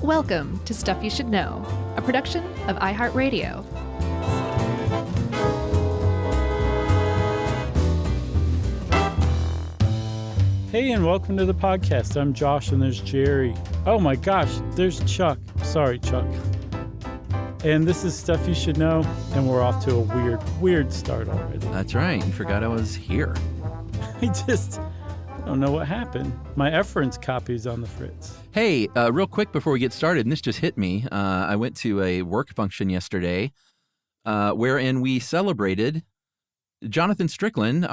Welcome to Stuff You Should Know, a production of iHeartRadio. Hey, and welcome to the podcast. I'm Josh, and there's Jerry. Oh my gosh, there's Chuck. Sorry, Chuck. And this is Stuff You Should Know, and we're off to a weird start already. That's right. You forgot I was here. I don't know what happened. My efference copy's on the fritz. Hey, real quick before we get started, and this just hit me. I went to a work function yesterday wherein we celebrated Jonathan Strickland,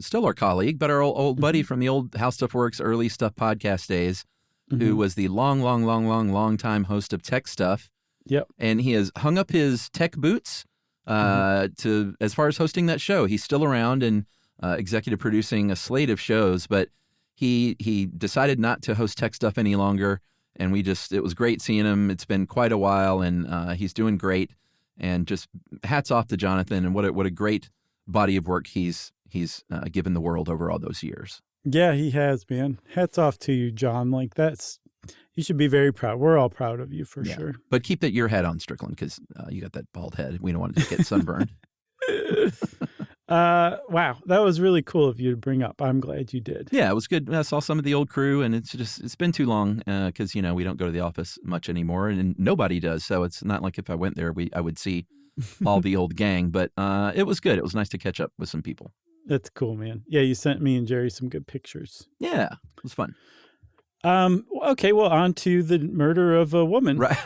still our colleague, but our old buddy from the old How Stuff Works early Stuff podcast days, who was the long time host of Tech Stuff. Yep. And he has hung up his tech boots to as far as hosting that show. He's still around and executive producing a slate of shows, but he decided not to host Tech Stuff any longer, and it was great seeing him. It's been quite a while, and he's doing great, and just hats off to Jonathan, and what a great body of work he's given the world over all those years. Yeah, he has, man. Hats off to you, John. You should be very proud. We're all proud of you for sure. But keep your head on, Strickland, because you got that bald head. We don't want it to get sunburned. Wow, that was really cool of you to bring up. I'm glad you did. Yeah, it was good. I saw some of the old crew, and it's been too long because we don't go to the office much anymore, and nobody does. So it's not like if I went there, I would see all the old gang. But it was good. It was nice to catch up with some people. That's cool, man. Yeah, you sent me and Jerry some good pictures. Yeah, it was fun. Okay, well, on to the murder of a woman. Right.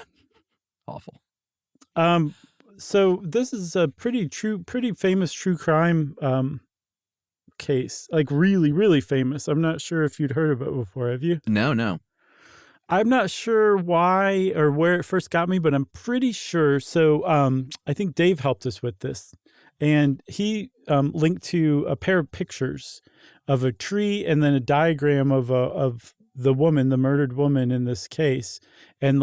Awful. So this is a pretty famous true crime case, like really, really famous. I'm not sure if you'd heard of it before. Have you? No. I'm not sure why or where it first got me, but I'm pretty sure. So I think Dave helped us with this, and he linked to a pair of pictures of a tree and then a diagram of the woman, the murdered woman in this case, and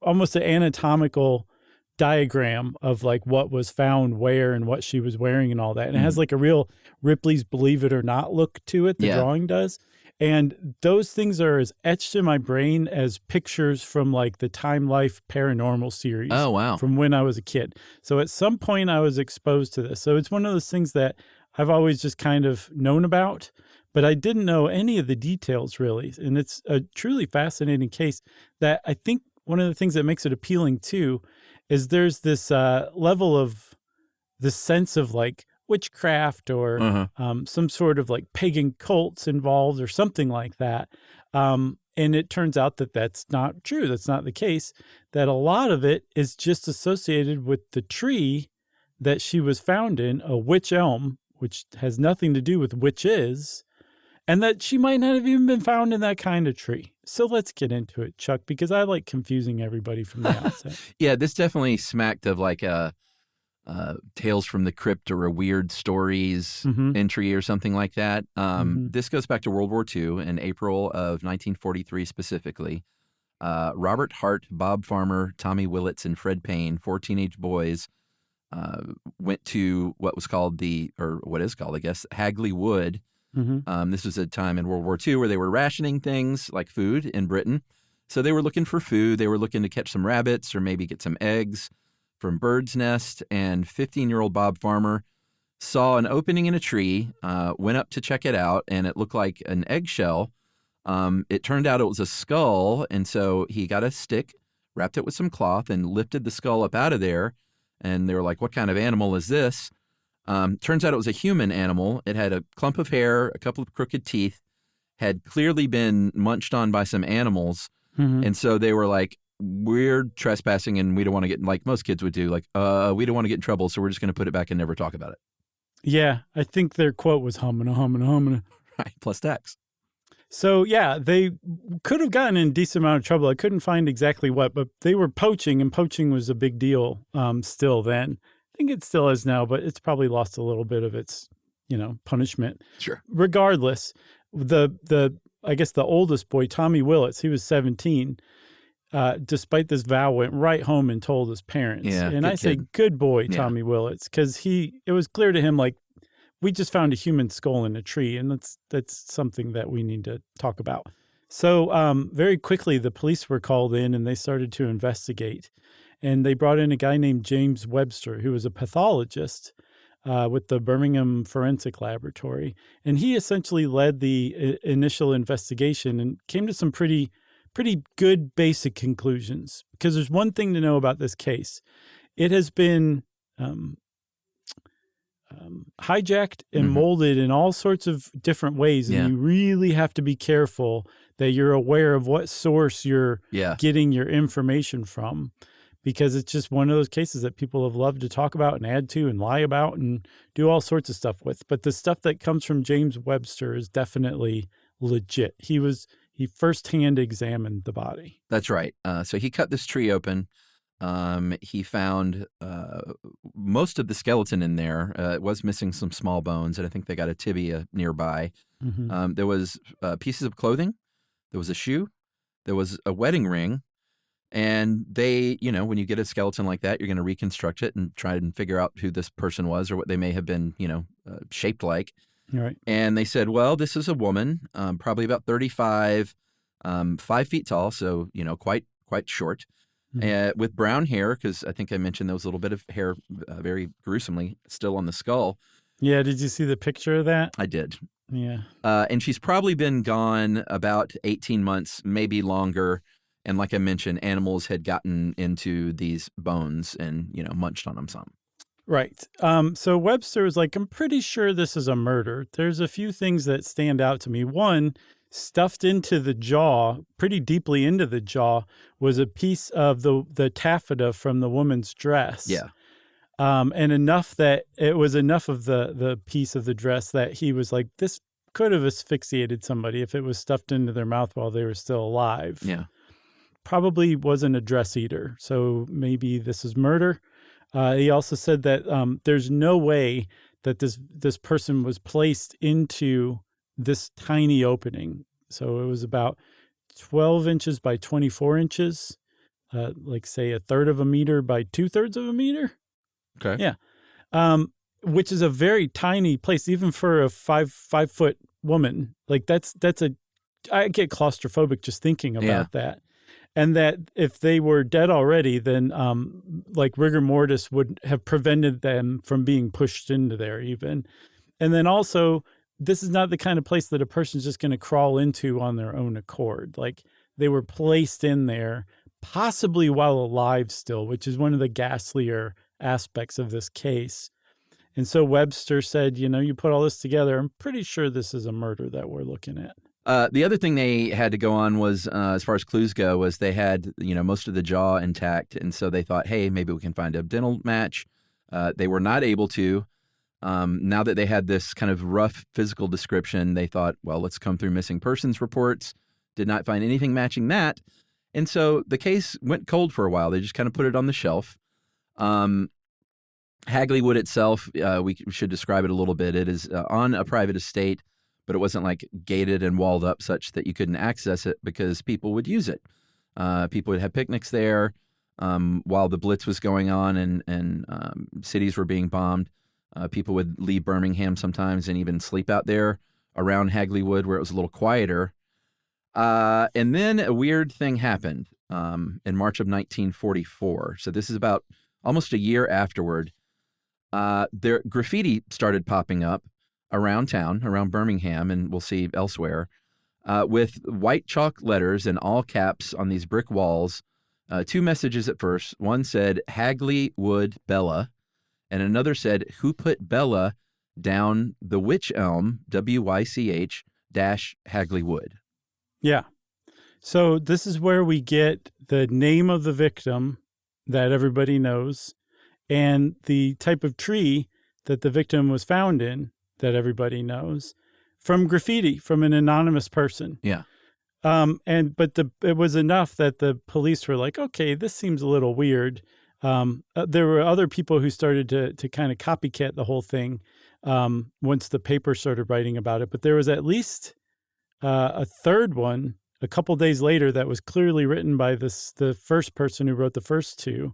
almost an anatomical diagram of like what was found where and what she was wearing and all that. And it has like a real Ripley's Believe It or Not look to it. The drawing does. And those things are as etched in my brain as pictures from like the Time Life Paranormal series. Oh, wow. From when I was a kid. So at some point I was exposed to this. So it's one of those things that I've always just kind of known about, but I didn't know any of the details really. And it's a truly fascinating case that I think one of the things that makes it appealing too is there's this level of the sense of like witchcraft or some sort of like pagan cults involved or something like that. And it turns out that that's not true. That's not the case. That a lot of it is just associated with the tree that she was found in, a wych elm, which has nothing to do with witches, and that she might not have even been found in that kind of tree. So let's get into it, Chuck, because I like confusing everybody from the outset. Yeah, this definitely smacked of like a Tales from the Crypt or a Weird Stories entry or something like that. This goes back to World War II in April of 1943 specifically. Robert Hart, Bob Farmer, Tommy Willits, and Fred Payne, 4 teenage boys, went to what is called, I guess, Hagley Wood. This was a time in World War II where they were rationing things like food in Britain. So they were looking for food. They were looking to catch some rabbits or maybe get some eggs from birds' nest. And 15-year-old Bob Farmer saw an opening in a tree, went up to check it out, and it looked like an eggshell. It turned out it was a skull. And so he got a stick, wrapped it with some cloth, and lifted the skull up out of there. And they were like, what kind of animal is this? Turns out it was a human animal. It had a clump of hair, a couple of crooked teeth, had clearly been munched on by some animals. And so they were like, we're trespassing and we don't want to get, like most kids would do, like, we don't want to get in trouble, so we're just going to put it back and never talk about it. Yeah, I think their quote was humming, humming, humming. Right, plus tax. So, yeah, they could have gotten in a decent amount of trouble. I couldn't find exactly what, but they were poaching, and poaching was a big deal still then. I think it still is now, but it's probably lost a little bit of its, punishment. Sure. Regardless, I guess the oldest boy, Tommy Willits, he was 17. Despite this vow, went right home and told his parents. Yeah, and I say, good boy, Tommy Willits, because it was clear to him, like, we just found a human skull in a tree, and that's something that we need to talk about. So very quickly, the police were called in and they started to investigate. And they brought in a guy named James Webster, who was a pathologist with the Birmingham Forensic Laboratory. And he essentially led the initial investigation and came to some pretty good basic conclusions. Because there's one thing to know about this case. It has been hijacked and molded in all sorts of different ways. And you really have to be careful that you're aware of what source you're getting your information from, because it's just one of those cases that people have loved to talk about and add to and lie about and do all sorts of stuff with. But the stuff that comes from James Webster is definitely legit. He firsthand examined the body. That's right. So he cut this tree open. He found most of the skeleton in there. It was missing some small bones, and I think they got a tibia nearby. There was pieces of clothing. There was a shoe. There was a wedding ring. And they, when you get a skeleton like that, you're going to reconstruct it and try and figure out who this person was or what they may have been, shaped like. Right. And they said, well, this is a woman, probably about 35, 5 feet tall, so, quite short. With brown hair, because I think I mentioned there was a little bit of hair very gruesomely still on the skull. Yeah, did you see the picture of that? I did. Yeah. And she's probably been gone about 18 months, maybe longer. And like I mentioned, animals had gotten into these bones and, munched on them some. Right. So Webster was like, I'm pretty sure this is a murder. There's a few things that stand out to me. One, stuffed into the jaw, pretty deeply into the jaw, was a piece of the taffeta from the woman's dress. Yeah. And enough that it was enough of the piece of the dress that he was like, this could have asphyxiated somebody if it was stuffed into their mouth while they were still alive. Yeah. Probably wasn't a dress eater. So maybe this is murder. He also said that there's no way that this person was placed into this tiny opening. So it was about 12 inches by 24 inches, like say 1/3 of a meter by 2/3 of a meter. Okay. Yeah. Which is a very tiny place, even for a 5'5" woman. Like I get claustrophobic just thinking about that. And that if they were dead already, then like rigor mortis would have prevented them from being pushed into there even. And then also, this is not the kind of place that a person's just going to crawl into on their own accord. Like they were placed in there, possibly while alive still, which is one of the ghastlier aspects of this case. And so Webster said, you put all this together, I'm pretty sure this is a murder that we're looking at. The other thing they had to go on was, as far as clues go, was they had, most of the jaw intact. And so they thought, hey, maybe we can find a dental match. They were not able to. Now that they had this kind of rough physical description, they thought, well, let's come through missing persons reports. Did not find anything matching that. And so the case went cold for a while. They just kind of put it on the shelf. Hagley Wood itself, we should describe it a little bit. It is on a private estate, but it wasn't like gated and walled up such that you couldn't access it because people would use it. People would have picnics there while the Blitz was going on and cities were being bombed. People would leave Birmingham sometimes and even sleep out there around Hagley Wood where it was a little quieter. And then a weird thing happened in March of 1944. So this is about almost a year afterward. There graffiti started popping up around town, around Birmingham, and we'll see elsewhere, with white chalk letters in all caps on these brick walls. 2 messages at first. One said, Hagley Wood Bella, and another said, who put Bella down the Wych Elm, WYCH, Hagley Wood. Yeah. So this is where we get the name of the victim that everybody knows and the type of tree that the victim was found in that everybody knows from graffiti from an anonymous person. Yeah. But it was enough that the police were like, okay, this seems a little weird. There were other people who started to kind of copycat the whole thing once the paper started writing about it. But there was at least a third one a couple days later that was clearly written by the first person who wrote the first 2.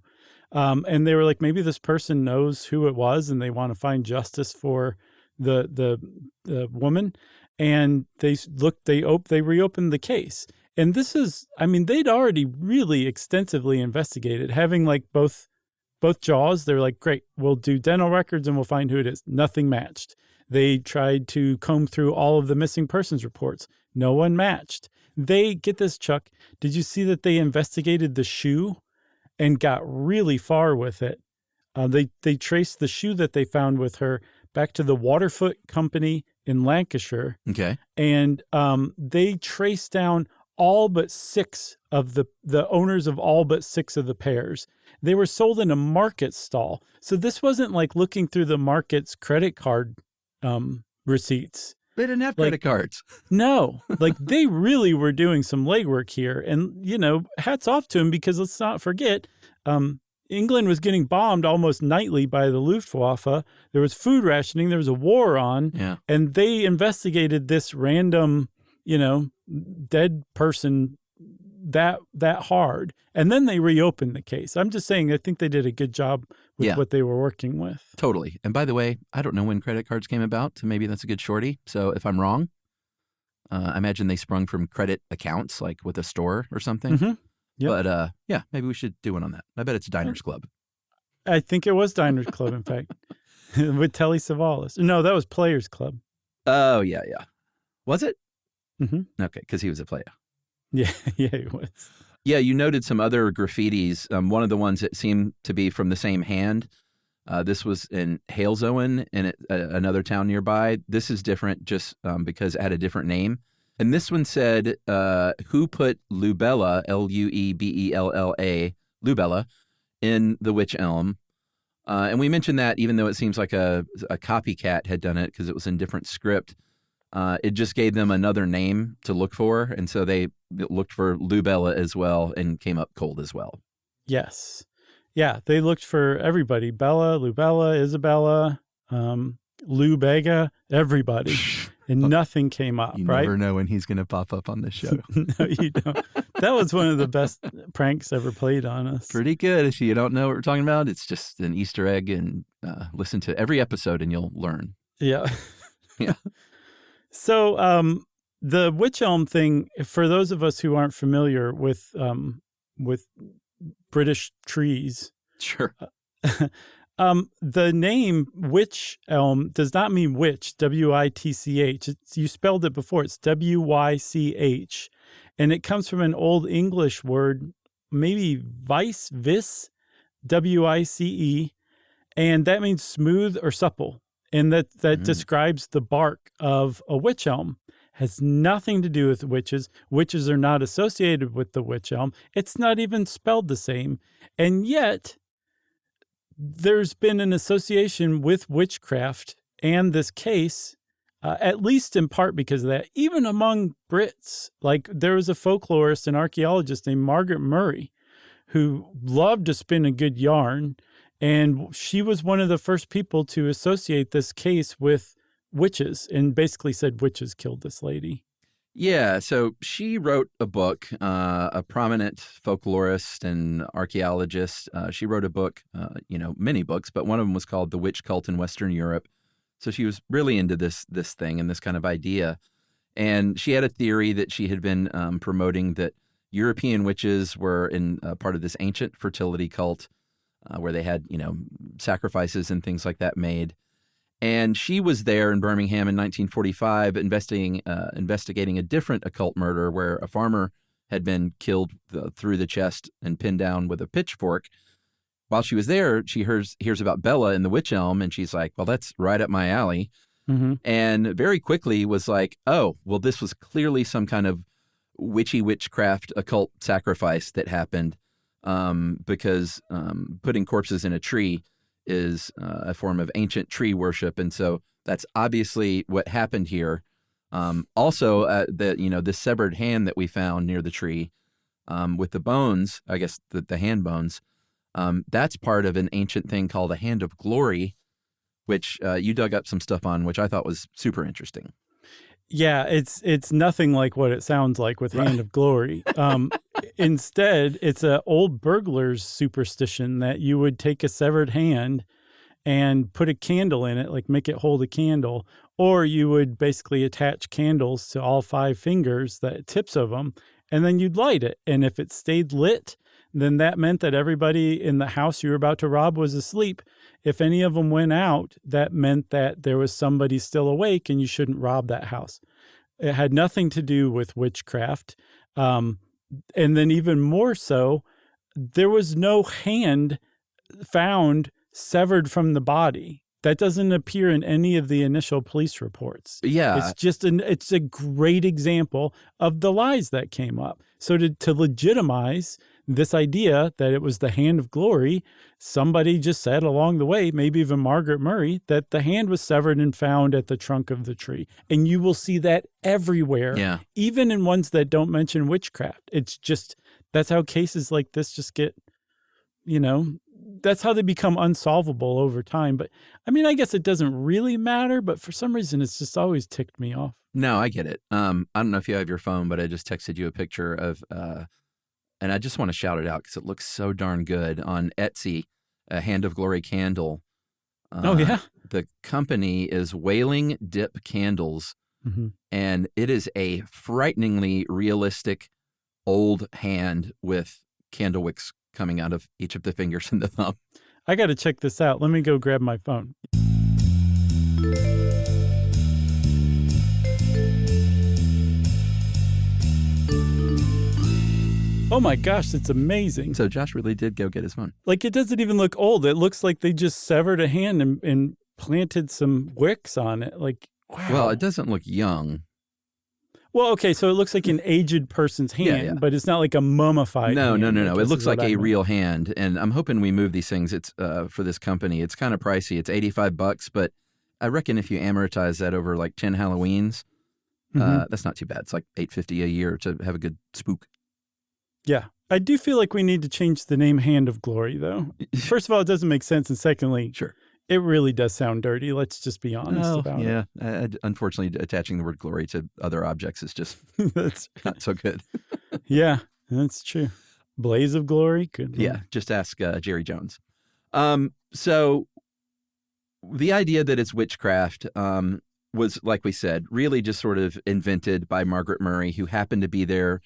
And they were like, maybe this person knows who it was and they want to find justice for the woman. and they reopened the case. And this is, I mean, they'd already really extensively investigated, having like both jaws. They're like, great, we'll do dental records and we'll find who it is. Nothing matched. They tried to comb through all of the missing persons reports. No one matched. They, get this, Chuck, did you see that they investigated the shoe and got really far with it? They traced the shoe that they found with her back to the Waterfoot Company in Lancashire. Okay. And they traced down all but 6 of the owners of all but 6 of the pairs. They were sold in a market stall. So this wasn't like looking through the market's credit card receipts. They didn't have credit cards. No, like they really were doing some legwork here. And, hats off to them, because let's not forget, England was getting bombed almost nightly by the Luftwaffe. There was food rationing. There was a war on. Yeah. And they investigated this random, dead person that hard. And then they reopened the case. I'm just saying, I think they did a good job with what they were working with. Totally. And by the way, I don't know when credit cards came about, so maybe that's a good shorty. So if I'm wrong, I imagine they sprung from credit accounts, like with a store or something. Mm-hmm. Yep. But maybe we should do one on that. I bet it's Diners Club. I think it was Diners Club, in fact, with Telly Savalas. No, that was Players Club. Oh, yeah. Was it? Mm-hmm. Okay, because he was a player. Yeah, he was. Yeah, you noted some other graffitis. One of the ones that seemed to be from the same hand. This was in Halesowen, in another town nearby. This is different just because it had a different name. And this one said, who put Lubella, Luebella, Lubella, in the Wych Elm? And we mentioned that even though it seems like a copycat had done it because it was in different script, it just gave them another name to look for. And so they looked for Lubella as well and came up cold as well. Yes. Yeah, they looked for everybody. Bella, Lubella, Isabella, Lou Bega, everybody. And nothing came up, right? You never know when he's going to pop up on this show. No, you don't. That was one of the best pranks ever played on us. Pretty good. If you don't know what we're talking about, it's just an Easter egg, and listen to every episode and you'll learn. Yeah. Yeah. So the Wych Elm thing, for those of us who aren't familiar with British trees. Sure. The name Wych Elm does not mean witch, W-I-T-C-H. You spelled it before. It's W-Y-C-H. And it comes from an Old English word, maybe vis, W-I-C-E. And that means smooth or supple. And that describes the bark of a wych elm. Has nothing to do with witches. Witches are not associated with the wych elm. It's not even spelled the same. And yet, there's been an association with witchcraft and this case, at least in part because of that, even among Brits. Like, there was a folklorist and archaeologist named Margaret Murray who loved to spin a good yarn, and she was one of the first people to associate this case with witches and basically said witches killed this lady. Yeah, so she wrote a book, a prominent folklorist and archaeologist. She wrote a book, many books, but one of them was called The Witch Cult in Western Europe. So she was really into this thing and this kind of idea. And she had a theory that she had been promoting that European witches were in part of this ancient fertility cult where they had, sacrifices and things like that made. And she was there in Birmingham in 1945 investigating a different occult murder where a farmer had been killed through the chest and pinned down with a pitchfork. While she was there, she hears about Bella in the Wych Elm, and she's like, well, that's right up my alley. Mm-hmm. And very quickly was like, oh, well, this was clearly some kind of witchcraft occult sacrifice that happened because putting corpses in a tree is a form of ancient tree worship. And so that's obviously what happened here. Also, this severed hand that we found near the tree with the bones, I guess the hand bones, that's part of an ancient thing called a hand of glory, which you dug up some stuff on, which I thought was super interesting. Yeah, it's nothing like what it sounds like with Hand of Glory. Instead, it's an old burglar's superstition that you would take a severed hand and put a candle in it, like make it hold a candle, or you would basically attach candles to all 5 fingers, the tips of them, and then you'd light it. And if it stayed lit, then that meant that everybody in the house you were about to rob was asleep. If any of them went out, that meant that there was somebody still awake and you shouldn't rob that house. It had nothing to do with witchcraft. And then even more so, there was no hand found severed from the body. That doesn't appear in any of the initial police reports. Yeah. It's just it's a great example of the lies that came up. So to legitimize this idea that it was the hand of glory, somebody just said along the way, maybe even Margaret Murray, that the hand was severed and found at the trunk of the tree. And you will see that everywhere, even in ones that don't mention witchcraft. It's just, that's how cases like this just get, that's how they become unsolvable over time. But I mean, I guess it doesn't really matter, but for some reason, it's just always ticked me off. No, I get it. I don't know if you have your phone, but I just texted you a picture of, and I just want to shout it out because it looks so darn good on Etsy, a Hand of Glory candle. Oh, yeah. The company is Wailing Dip Candles, and it is a frighteningly realistic old hand with candle wicks coming out of each of the fingers and the thumb. I got to check this out. Let me go grab my phone. Oh my gosh, it's amazing. So Josh really did go get his phone. Like, it doesn't even look old. It looks like they just severed a hand and planted some wicks on it. Like, wow. Well, it doesn't look young. Well, okay, so it looks like an aged person's hand, but it's not like a mummified hand. No. It looks like a real hand, and I'm hoping we move these things. It's for this company. It's kind of pricey. It's $85, but I reckon if you amortize that over like 10 Halloweens, that's not too bad. It's like $8.50 a year to have a good spook. Yeah. I do feel like we need to change the name Hand of Glory, though. First of all, it doesn't make sense, and secondly, it really does sound dirty. Let's just be honest about it. Yeah. Unfortunately, attaching the word glory to other objects is just that's not so good. Yeah, that's true. Blaze of glory? Good. Yeah, just ask Jerry Jones. So the idea that it's witchcraft was, like we said, really just sort of invented by Margaret Murray, who happened to be there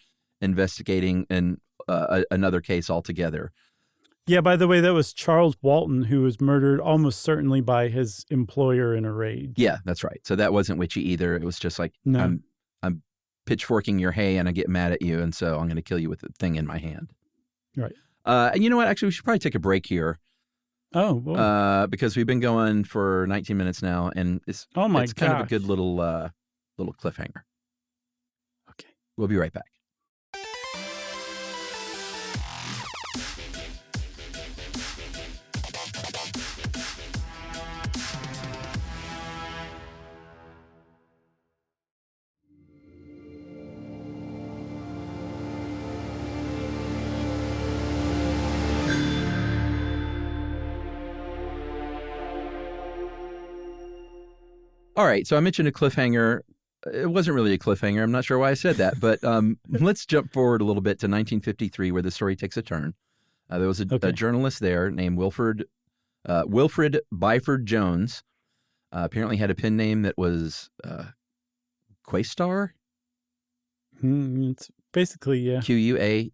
investigating another case altogether. Yeah, by the way, that was Charles Walton, who was murdered almost certainly by his employer in a raid. Yeah, that's right. So that wasn't witchy either. It was just like, I'm pitchforking your hay and I get mad at you, and so I'm going to kill you with the thing in my hand. Right. And you know what? Actually, we should probably take a break here. Oh, boy. Because we've been going for 19 minutes now, and it's kind of a good little cliffhanger. Okay. We'll be right back. All right, so I mentioned a cliffhanger. It wasn't really a cliffhanger. I'm not sure why I said that, but let's jump forward a little bit to 1953, where the story takes a turn. There was a journalist there named Wilfred Byford Jones. Apparently had a pen name that was Quaestor. It's basically, yeah. Quaestor.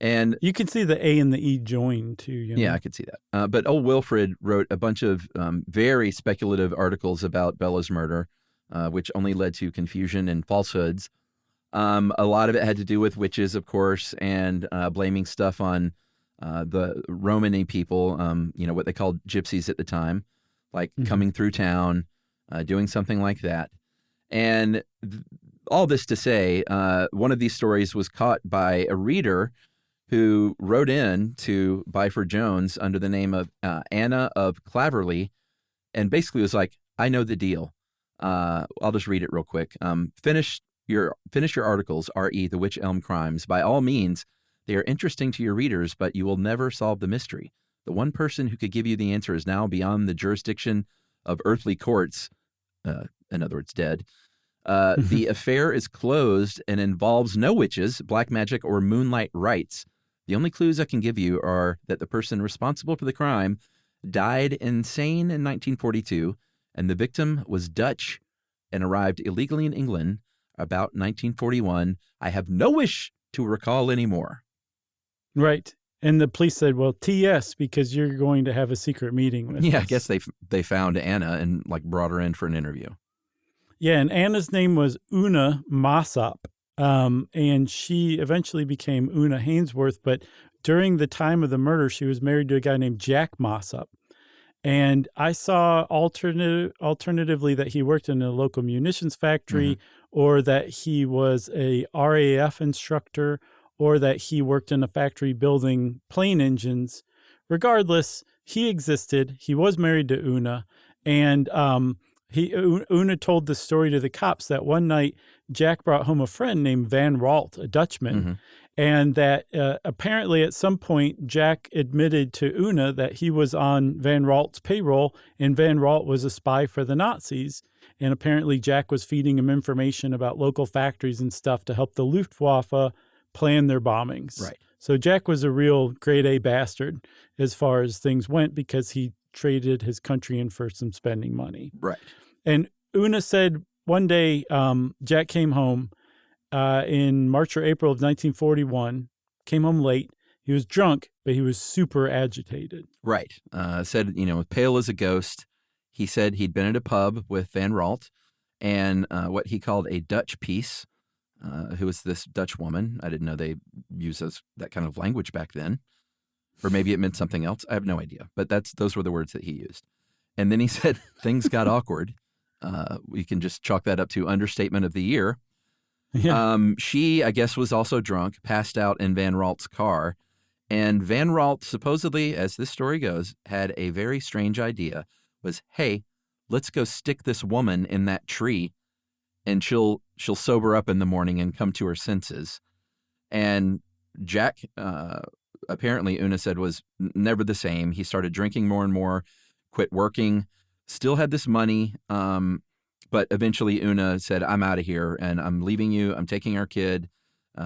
And you can see the A and the E joined too. Yeah, I could see that. But old Wilfred wrote a bunch of very speculative articles about Bella's murder, which only led to confusion and falsehoods. A lot of it had to do with witches, of course, and blaming stuff on the Romany people, what they called gypsies at the time, like coming through town, doing something like that. And all this to say, one of these stories was caught by a reader who wrote in to Byford Jones under the name of Anna of Claverley, and basically was like, I know the deal. I'll just read it real quick. Finish your articles, R.E. The Wych Elm Crimes. By all means, they are interesting to your readers, but you will never solve the mystery. The one person who could give you the answer is now beyond the jurisdiction of earthly courts, in other words, dead. The affair is closed and involves no witches, black magic, or moonlight rites. The only clues I can give you are that the person responsible for the crime died insane in 1942, and the victim was Dutch and arrived illegally in England about 1941. I have no wish to recall anymore. Right. And the police said, well, TS, because you're going to have a secret meeting with us. I guess they found Anna and like brought her in for an interview. Yeah, and Anna's name was Una Mossop, and she eventually became Una Hainsworth, but during the time of the murder, she was married to a guy named Jack Mossop. And I saw alternatively that he worked in a local munitions factory, or that he was a RAF instructor, or that he worked in a factory building plane engines. Regardless, he existed. He was married to Una, and Una told the story to the cops that one night Jack brought home a friend named Van Ralt, a Dutchman, and that apparently at some point Jack admitted to Una that he was on Van Ralt's payroll, and Van Ralt was a spy for the Nazis. And apparently Jack was feeding him information about local factories and stuff to help the Luftwaffe plan their bombings. Right. So Jack was a real grade A bastard as far as things went, because he traded his country in for some spending money. Right. And Una said one day Jack came home in March or April of 1941, came home late. He was drunk, but he was super agitated. Right. Said, pale as a ghost. He said he'd been at a pub with Van Ralt and what he called a Dutch piece, who was this Dutch woman. I didn't know they used that kind of language back then. Or maybe it meant something else. I have no idea. But those were the words that he used. And then he said things got awkward. We can just chalk that up to understatement of the year. Yeah. She, I guess, was also drunk, passed out in Van Ralt's car. And Van Ralt, supposedly, as this story goes, had a very strange idea, was, hey, let's go stick this woman in that tree and she'll sober up in the morning and come to her senses. And Jack, apparently, Una said, was never the same. He started drinking more and more, quit working, still had this money. But eventually Una said, I'm out of here and I'm leaving you. I'm taking our kid.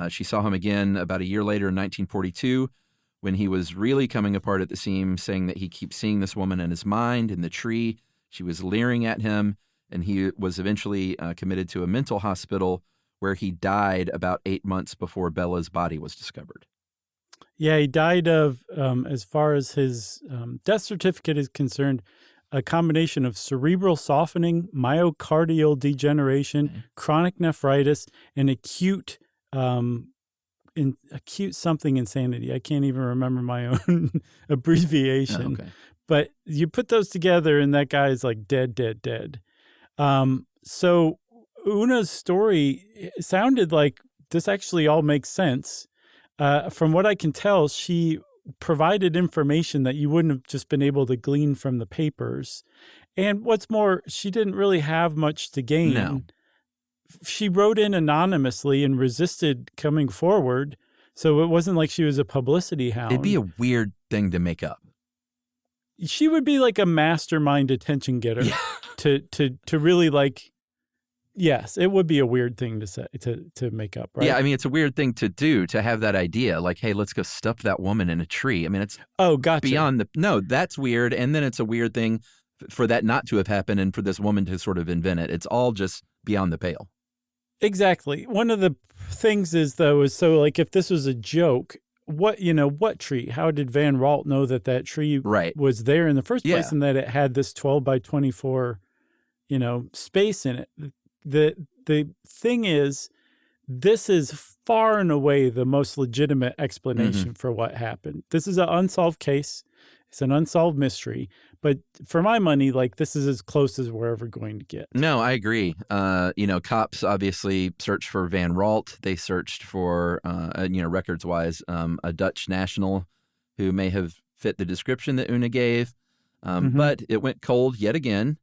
She saw him again about a year later in 1942 when he was really coming apart at the seams, saying that he keeps seeing this woman in his mind in the tree. She was leering at him, and he was eventually committed to a mental hospital where he died about 8 months before Bella's body was discovered. Yeah, he died of, as far as his death certificate is concerned, a combination of cerebral softening, myocardial degeneration, chronic nephritis, and acute something insanity. I can't even remember my own abbreviation. Okay. But you put those together and that guy is like dead. So Una's story sounded like this actually all makes sense. From what I can tell, she provided information that you wouldn't have just been able to glean from the papers. And what's more, she didn't really have much to gain. No. She wrote in anonymously and resisted coming forward. So it wasn't like she was a publicity hound. It'd be a weird thing to make up. She would be like a mastermind attention getter to really like, yes, it would be a weird thing to say, to make up, right? Yeah, I mean, it's a weird thing to do, to have that idea, like, hey, let's go stuff that woman in a tree. I mean, it's gotcha. Beyond no, that's weird. And then it's a weird thing for that not to have happened and for this woman to sort of invent it. It's all just beyond the pale. Exactly. One of the things is, though, is so like if this was a joke, what tree? How did Van Ralt know that tree was there in the first place and that it had this 12 by 24, space in it? The thing is, this is far and away the most legitimate explanation for what happened. This is an unsolved case. It's an unsolved mystery. But for my money, like, this is as close as we're ever going to get. No, I agree. Cops obviously searched for Van Ralt. They searched for, records-wise, a Dutch national who may have fit the description that Una gave. But it went cold yet again.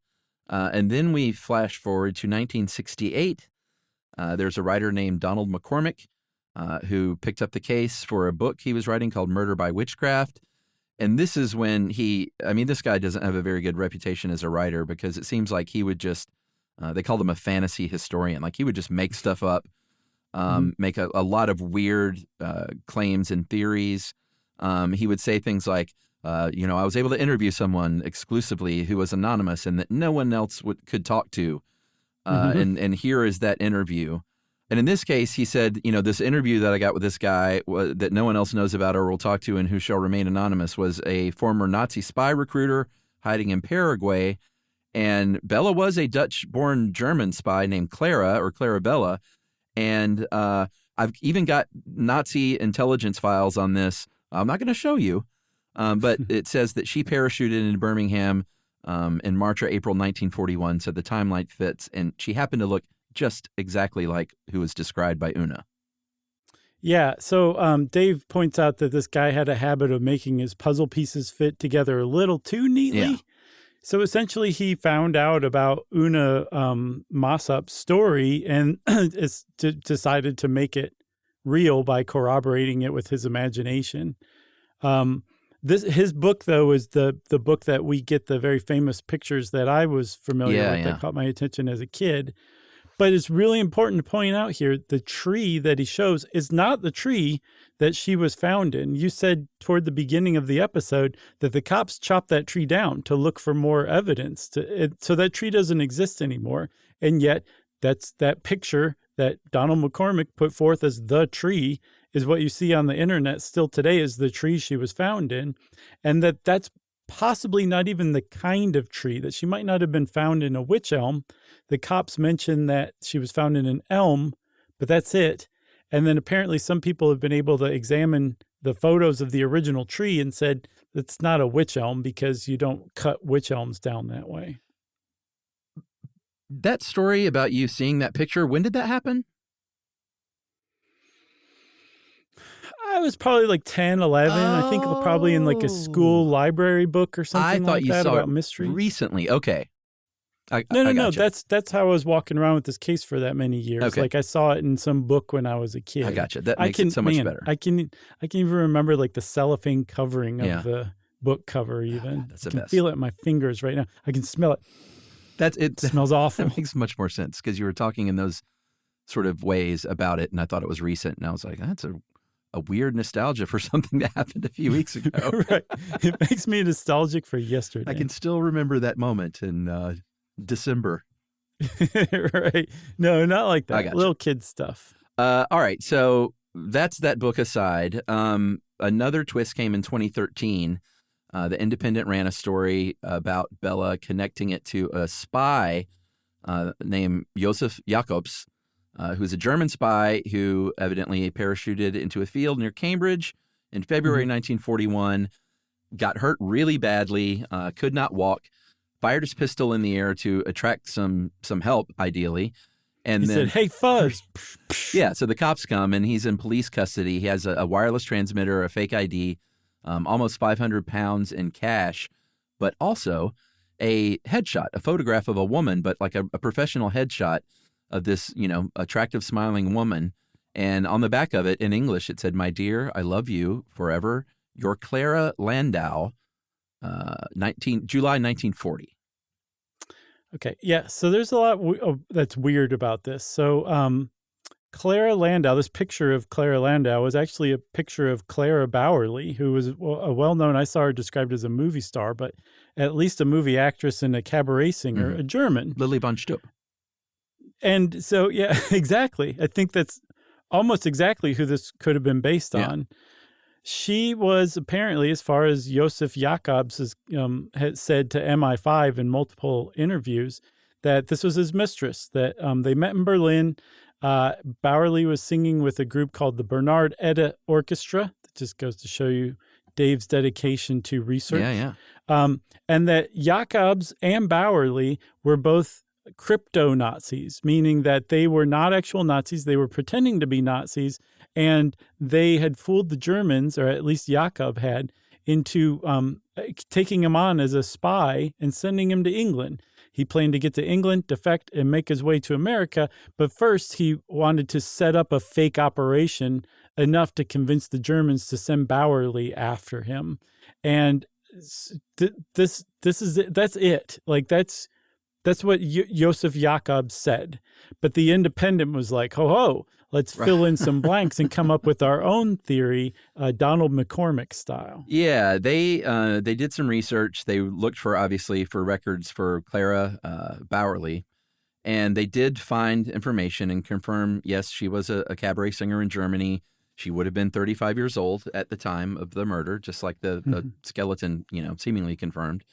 And then we flash forward to 1968. There's a writer named Donald McCormick who picked up the case for a book he was writing called Murder by Witchcraft. And this is when this guy doesn't have a very good reputation as a writer, because it seems like he would just, they called him a fantasy historian. Like, he would just make stuff up, make a lot of weird claims and theories. He would say things like, I was able to interview someone exclusively who was anonymous and that no one else could talk to. And here is that interview. And in this case, he said, this interview that I got with this guy that no one else knows about or will talk to and who shall remain anonymous was a former Nazi spy recruiter hiding in Paraguay. And Bella was a Dutch-born German spy named Clarabella. And I've even got Nazi intelligence files on this. I'm not going to show you, but it says that she parachuted into Birmingham in March or April 1941, so the timeline fits. And she happened to look just exactly like who was described by Una. Yeah, so Dave points out that this guy had a habit of making his puzzle pieces fit together a little too neatly. Yeah. So essentially he found out about Una Mossop's story and decided to make it real by corroborating it with his imagination. His book, though, is the book that we get the very famous pictures that I was familiar with that caught my attention as a kid. But it's really important to point out here, the tree that he shows is not the tree that she was found in. You said toward the beginning of the episode that the cops chopped that tree down to look for more evidence. So that tree doesn't exist anymore. And yet that's that picture that Donald McCormick put forth as the tree is what you see on the internet still today is the tree she was found in. And that's possibly not even the kind of tree, that she might not have been found in a wych elm. The cops mentioned that she was found in an elm, but that's it. And then apparently some people have been able to examine the photos of the original tree and said it's not a wych elm because you don't cut wych elms down that way. That story about you seeing that picture, when did that happen? I was probably like 10, 11. I think probably in like a school library book or something like that about mystery. Recently. Okay. No. That's how I was walking around with this case for that many years. Okay. Like I saw it in some book when I was a kid. I gotcha. That makes it so much better. I can even remember like the cellophane covering of the book cover even. That's the I can best. feel it in my fingers right now. I can smell it. It smells awful. That makes much more sense because you were talking in those sort of ways about it, and I thought it was recent, and I was like, that's a weird nostalgia for something that happened a few weeks ago. Right. It makes me nostalgic for yesterday. I can still remember that moment in December. Right. No, not like that. I gotcha. Little kid stuff. All right. So that's that book aside. Another twist came in 2013. The Independent ran a story about Bella connecting it to a spy named Josef Jakobs, who's a German spy who evidently parachuted into a field near Cambridge in February 1941, got hurt really badly, could not walk, fired his pistol in the air to attract some help, ideally. And then said, "Hey, fuzz." Yeah, so the cops come, and he's in police custody. He has a wireless transmitter, a fake ID, almost 500 pounds in cash, but also a headshot, a photograph of a woman, but like a professional headshot of this, attractive, smiling woman. And on the back of it, in English, it said, "My dear, I love you forever. Your Clara Landau, July 1940. Okay, yeah. So there's a lot that's weird about this. So Clara Landau, this picture of Clara Landau was actually a picture of Clara Bowerly, who was a well-known, I saw her described as a movie star, but at least a movie actress and a cabaret singer, a German. Lily von Stupp. And so, yeah, exactly. I think that's almost exactly who this could have been based on. She was apparently, as far as Josef Jakobs has said to MI5 in multiple interviews, that this was his mistress, that they met in Berlin. Bowerly was singing with a group called the Bernard Edda Orchestra. That just goes to show you Dave's dedication to research. Yeah. And that Jakobs and Bowerly were both crypto-Nazis, meaning that they were not actual Nazis. They were pretending to be Nazis, and they had fooled the Germans, or at least Jakob had, into taking him on as a spy and sending him to England. He planned to get to England, defect, and make his way to America, but first he wanted to set up a fake operation enough to convince the Germans to send Bowerly after him. And this is it. That's it. Like, that's That's what Joseph Jacobs said. But the Independent was like, ho, let's fill in some blanks and come up with our own theory, Donald McCormick style. Yeah, they did some research. They looked obviously for records for Clara Bowerly, and they did find information and confirm, yes, she was a cabaret singer in Germany. She would have been 35 years old at the time of the murder, just like the skeleton, seemingly confirmed.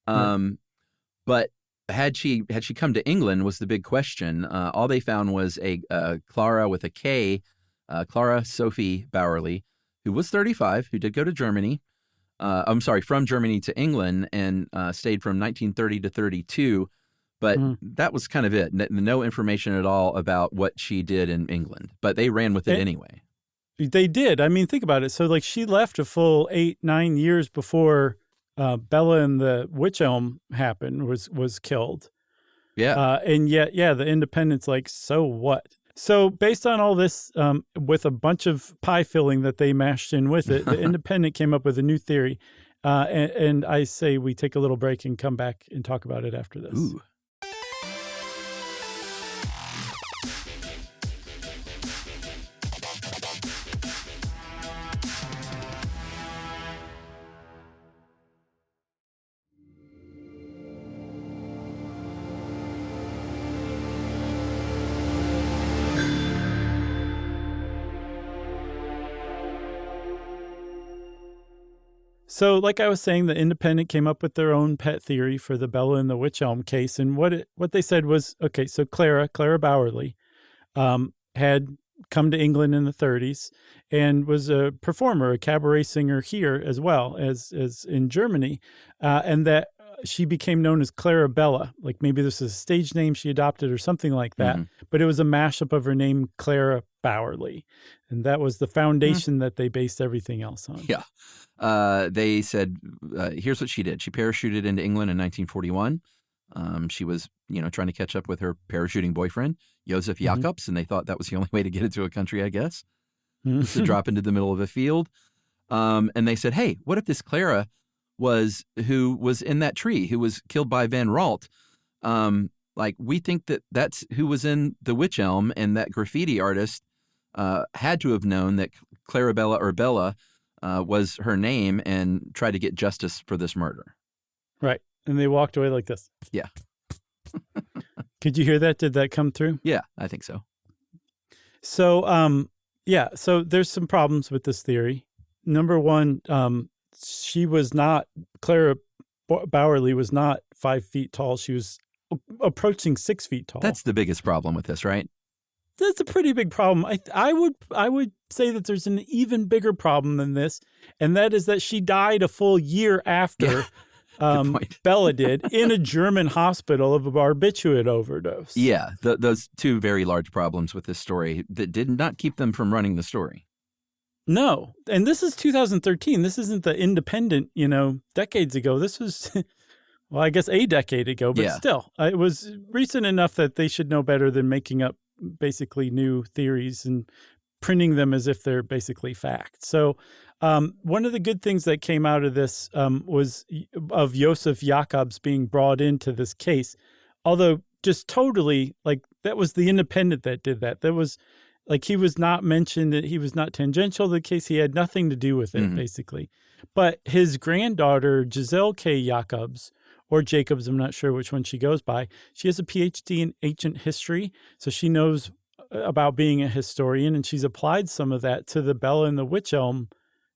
But had she come to England was the big question. All they found was a Clara with a K, Clara Sophie Bowerly, who was 35, who did go to Germany. From Germany to England and stayed from 1930 to 32. But that was kind of it. No information at all about what she did in England. But they ran with it anyway. They did. I mean, think about it. So, like, she left a full 8-9 years before Bella and the Wych Elm happened, was killed. Yeah. And yet, the Independent's like, so what? So based on all this, with a bunch of pie filling that they mashed in with it, the Independent came up with a new theory. And I say we take a little break and come back and talk about it after this. Ooh. So, like I was saying, the Independent came up with their own pet theory for the Bella and the Wych Elm case, and what they said was, okay, so Clara Bowerly, had come to England in the 30s and was a performer, a cabaret singer here as well as in Germany, and that she became known as Clara Bella. Like maybe this is a stage name she adopted or something like that, but it was a mashup of her name, Clara Bowerly, and that was the foundation that they based everything else on. Yeah. They said, here's what she did. She parachuted into England in 1941. She was, trying to catch up with her parachuting boyfriend, Joseph Jacobs, and they thought that was the only way to get into a country, I guess, to drop into the middle of a field. And they said, hey, what if this Clara who was in that tree, who was killed by Van Ralt? We think that's who was in the Wych Elm, and that graffiti artist had to have known that Clarabella or Bella was her name and tried to get justice for this murder. Right. And they walked away like this. Yeah. Could you hear that? Did that come through? Yeah, I think so. So, so there's some problems with this theory. Number one, Clara Bowerly was not 5 feet tall. She was approaching 6 feet tall. That's the biggest problem with this, right? That's a pretty big problem. I would say that there's an even bigger problem than this, and that is that she died a full year after Bella did in a German hospital of a barbiturate overdose. Yeah, those two very large problems with this story that did not keep them from running the story. No, and this is 2013. This isn't the Independent, decades ago. This was, well, I guess a decade ago, but still, it was recent enough that they should know better than making up basically new theories and printing them as if they're basically fact. So one of the good things that came out of this was of Joseph Jacobs being brought into this case, although just totally, that was the Independent that did that. That was, he was not mentioned, that he was not tangential to the case. He had nothing to do with it, basically. But his granddaughter, Giselle K. Jacobs, or Jacobs, I'm not sure which one she goes by. She has a PhD in ancient history, so she knows about being a historian, and she's applied some of that to the Bella and the Wych Elm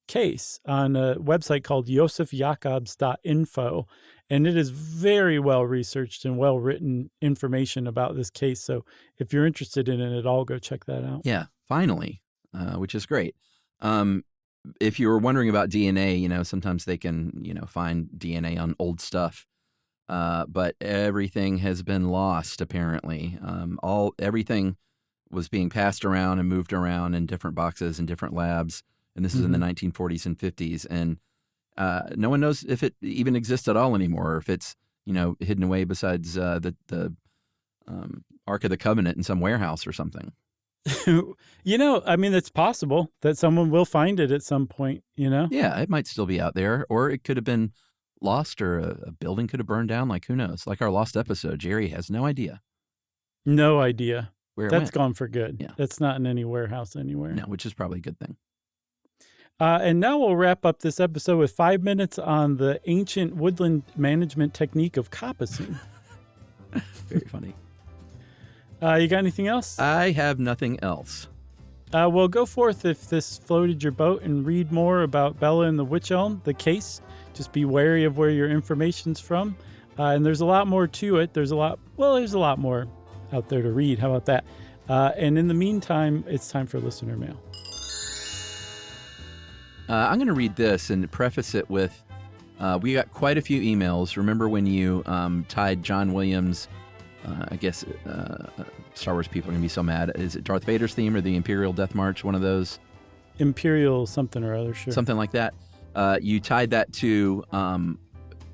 case on a website called josefjacobs.info, and it is very well researched and well written information about this case. So if you're interested in it at all, go check that out. Yeah, finally, which is great. If you were wondering about DNA, sometimes they can, find DNA on old stuff. But everything has been lost, apparently. Everything was being passed around and moved around in different boxes in different labs. And this is in the 1940s and 50s. And no one knows if it even exists at all anymore, or if it's, hidden away besides the Ark of the Covenant in some warehouse or something. It's possible that someone will find it at some point, Yeah, it might still be out there, or it could have been lost or a building could have burned down. Like, who knows? Like our lost episode, Jerry has no idea. No idea. Where it That's went. gone for good. Yeah. That's not in any warehouse anywhere. No, which is probably a good thing. And now we'll wrap up this episode with 5 minutes on the ancient woodland management technique of coppicing. Very funny. You got anything else? I have nothing else. Well, go forth if this floated your boat and read more about Bella and the Wych Elm, the case. Just be wary of where your information's from. And there's a lot more to it. There's a lot more out there to read. How about that? And in the meantime, it's time for listener mail. I'm going to read this and preface it with, we got quite a few emails. Remember when you tied John Williams, Star Wars people are going to be so mad. Is it Darth Vader's theme or the Imperial Death March? One of those? Imperial something or other, sure. Something like that. You tied that to,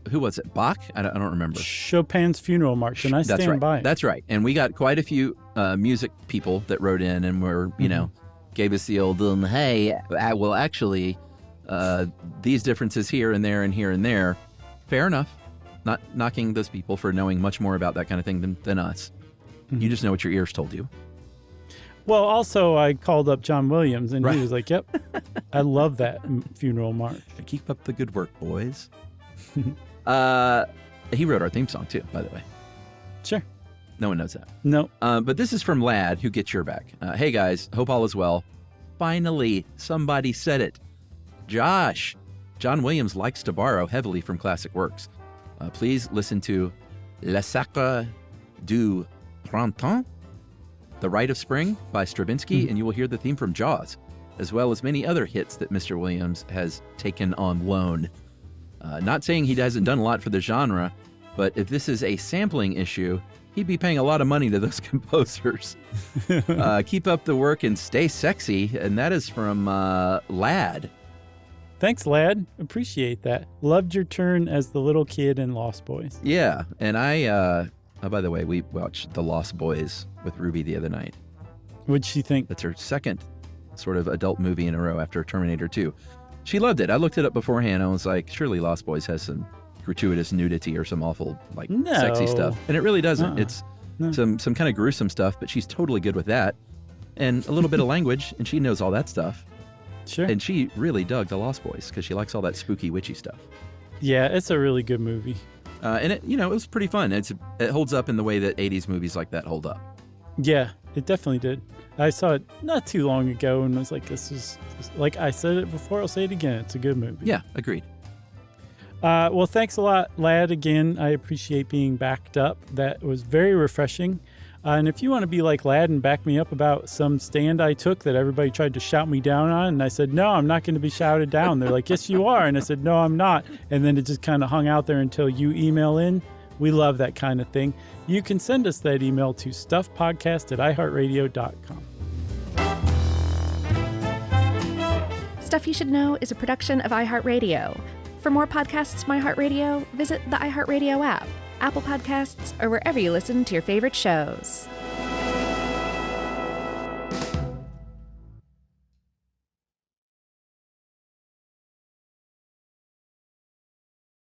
who was it? Bach? I don't remember. Chopin's Funeral March, and I stand by it. That's right. And we got quite a few music people that wrote in and were, gave us the old, hey, well, actually, these differences here and there and here and there. Fair enough. Not knocking those people for knowing much more about that kind of thing than us. Mm-hmm. You just know what your ears told you. Well, also, I called up John Williams, and he was like, yep, I love that Funeral March. Keep up the good work, boys. He wrote our theme song, too, by the way. Sure. No one knows that. No. But this is from Lad, who gets your back. Hey, guys, hope all is well. Finally, somebody said it. Josh. John Williams likes to borrow heavily from classic works. Please listen to Le Sacre du Printemps, The Rite of Spring by Stravinsky, and you will hear the theme from Jaws, as well as many other hits that Mr. Williams has taken on loan. Not saying he hasn't done a lot for the genre, but if this is a sampling issue, he'd be paying a lot of money to those composers. Keep up the work and stay sexy, and that is from Lad. Thanks, Lad. Appreciate that. Loved your turn as the little kid in Lost Boys. Yeah, and I, by the way, we watched The Lost Boys with Ruby the other night. What'd she think? That's her second sort of adult movie in a row after Terminator 2. She loved it. I looked it up beforehand. I was like, surely Lost Boys has some gratuitous nudity or some awful, sexy stuff. And it really doesn't. It's some kind of gruesome stuff, but she's totally good with that. And a little bit of language, and she knows all that stuff. Sure. And she really dug The Lost Boys because she likes all that spooky, witchy stuff. Yeah, it's a really good movie. And it was pretty fun. It holds up in the way that 80s movies like that hold up. Yeah, it definitely did. I saw it not too long ago and was like, this is, like I said it before, I'll say it again. It's a good movie. Yeah, agreed. Well, thanks a lot, Lad, again. I appreciate being backed up. That was very refreshing. And if you want to be like Lad and back me up about some stand I took that everybody tried to shout me down on, and I said, no, I'm not going to be shouted down. They're like, yes, you are. And I said, no, I'm not. And then it just kind of hung out there until you email in. We love that kind of thing. You can send us that email to stuffpodcast@iheartradio.com. Stuff You Should Know is a production of iHeartRadio. For more podcasts from iHeartRadio, visit the iHeartRadio app, Apple Podcasts, or wherever you listen to your favorite shows.